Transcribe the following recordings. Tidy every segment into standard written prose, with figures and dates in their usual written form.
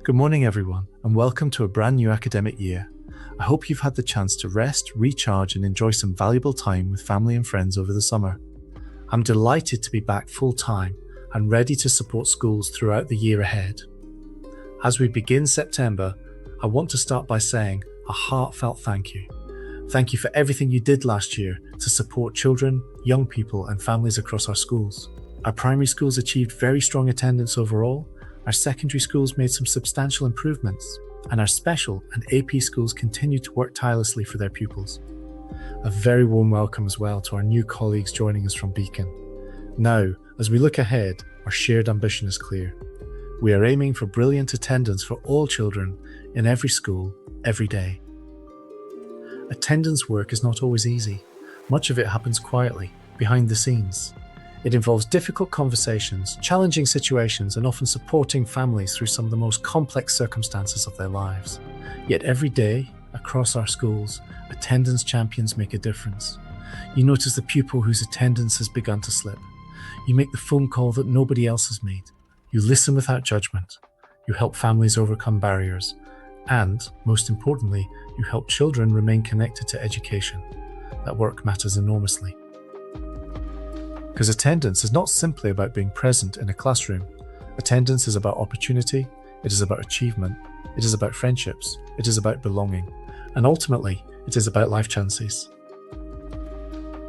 Good morning, everyone, and welcome to a brand new academic year. I hope you've had the chance to rest, recharge, and enjoy some valuable time with family and friends over the summer. I'm delighted to be back full-time and ready to support schools throughout the year ahead. As we begin September, I want to start by saying a heartfelt thank you. Thank you for everything you did last year to support children, young people, and families across our schools. Our primary schools achieved very strong attendance overall. Our secondary schools made some substantial improvements, and our special and AP schools continue to work tirelessly for their pupils. A very warm welcome as well to our new colleagues joining us from Beacon. Now, as we look ahead, our shared ambition is clear. We are aiming for brilliant attendance for all children in every school, every day. Attendance work is not always easy. Much of it happens quietly, behind the scenes. It involves difficult conversations, challenging situations, and often supporting families through some of the most complex circumstances of their lives. Yet every day, across our schools, attendance champions make a difference. You notice the pupil whose attendance has begun to slip. You make the phone call that nobody else has made. You listen without judgment. You help families overcome barriers. And, most importantly, you help children remain connected to education. That work matters enormously. Because attendance is not simply about being present in a classroom. Attendance is about opportunity, it is about achievement, it is about friendships, it is about belonging, and ultimately, it is about life chances.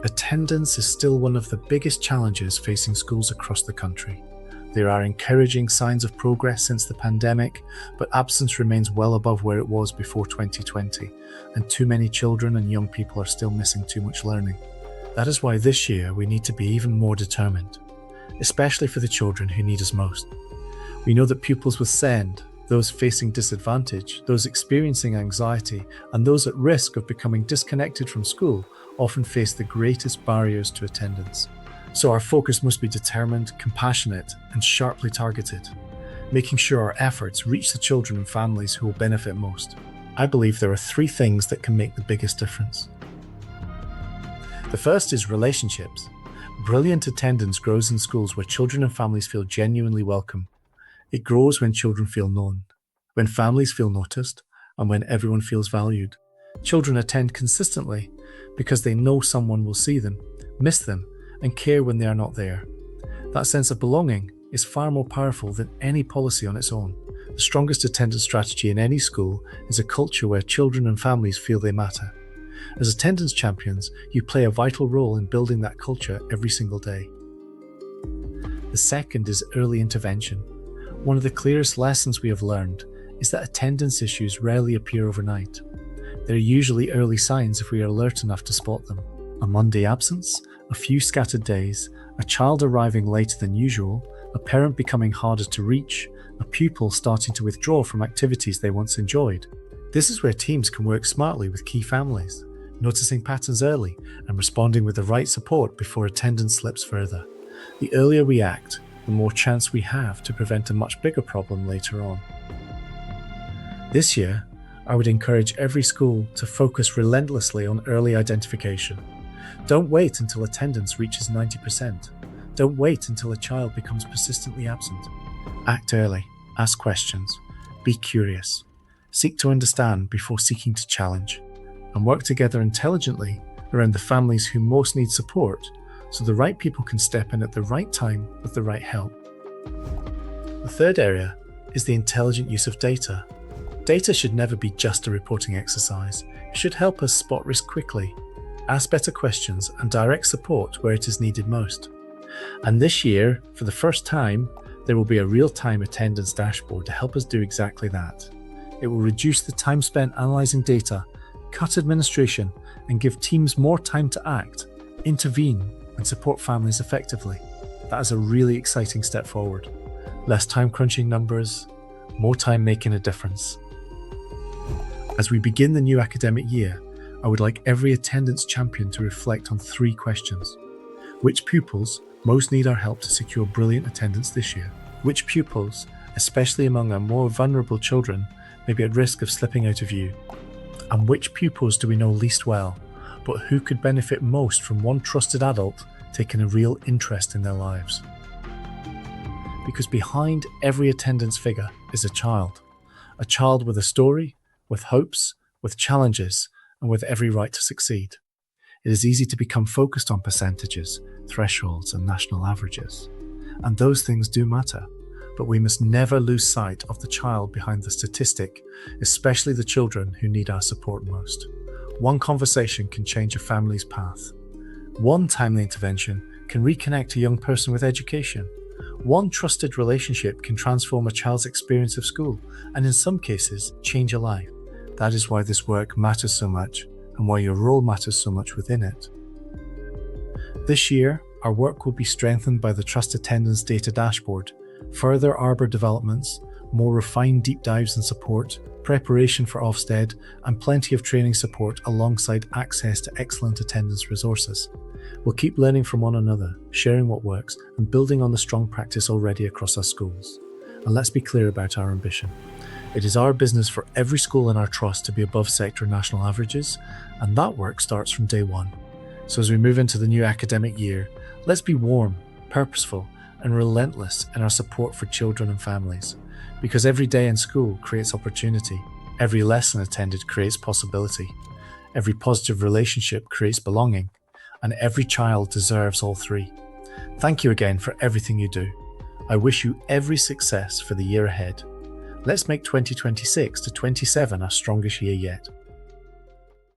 Attendance is still one of the biggest challenges facing schools across the country. There are encouraging signs of progress since the pandemic, but absence remains well above where it was before 2020, and too many children and young people are still missing too much learning. That is why this year we need to be even more determined, especially for the children who need us most. We know that pupils with SEND, those facing disadvantage, those experiencing anxiety, and those at risk of becoming disconnected from school often face the greatest barriers to attendance. So our focus must be determined, compassionate, and sharply targeted, making sure our efforts reach the children and families who will benefit most. I believe there are 3 things that can make the biggest difference. The first is relationships. Brilliant attendance grows in schools where children and families feel genuinely welcome. It grows when children feel known, when families feel noticed, and when everyone feels valued. Children attend consistently because they know someone will see them, miss them, and care when they are not there. That sense of belonging is far more powerful than any policy on its own. The strongest attendance strategy in any school is a culture where children and families feel they matter. As attendance champions, you play a vital role in building that culture every single day. The second is early intervention. One of the clearest lessons we have learned is that attendance issues rarely appear overnight. There are usually early signs if we are alert enough to spot them. A Monday absence, a few scattered days, a child arriving later than usual, a parent becoming harder to reach, a pupil starting to withdraw from activities they once enjoyed. This is where teams can work smartly with key families, noticing patterns early and responding with the right support before attendance slips further. The earlier we act, the more chance we have to prevent a much bigger problem later on. This year, I would encourage every school to focus relentlessly on early identification. Don't wait until attendance reaches 90%. Don't wait until a child becomes persistently absent. Act early, ask questions, be curious, seek to understand before seeking to challenge, and work together intelligently around the families who most need support so the right people can step in at the right time with the right help. The third area is the intelligent use of data. Data should never be just a reporting exercise. It should help us spot risk quickly, ask better questions, and direct support where it is needed most. And this year, for the first time, there will be a real-time attendance dashboard to help us do exactly that. It will reduce the time spent analysing data, cut administration, and give teams more time to act, intervene, and support families effectively. That is a really exciting step forward. Less time crunching numbers, more time making a difference. As we begin the new academic year, I would like every attendance champion to reflect on 3 questions. Which pupils most need our help to secure brilliant attendance this year? Which pupils, especially among our more vulnerable children, may be at risk of slipping out of view? And which pupils do we know least well, but who could benefit most from one trusted adult taking a real interest in their lives? Because behind every attendance figure is a child, A child with a story, with hopes, with challenges, and with every right to succeed. It is easy to become focused on percentages, thresholds, and national averages. And those things do matter. But we must never lose sight of the child behind the statistic, especially the children who need our support most. One conversation can change a family's path. One timely intervention can reconnect a young person with education. One trusted relationship can transform a child's experience of school and in some cases change a life. That is why this work matters so much and why your role matters so much within it. This year, our work will be strengthened by the Trust Attendance Data Dashboard, further Arbour developments, more refined deep dives and support, preparation for Ofsted, and plenty of training support alongside access to excellent attendance resources. We'll keep learning from one another, sharing what works, and building on the strong practice already across our schools. And let's be clear about our ambition. It is our business for every school in our trust to be above sector national averages, and that work starts from day one. So as we move into the new academic year, let's be warm, purposeful, and relentless in our support for children and families. Because every day in school creates opportunity, every lesson attended creates possibility, every positive relationship creates belonging, and every child deserves all three. Thank you again for everything you do. I wish you every success for the year ahead. Let's make 2026 to 27 our strongest year yet.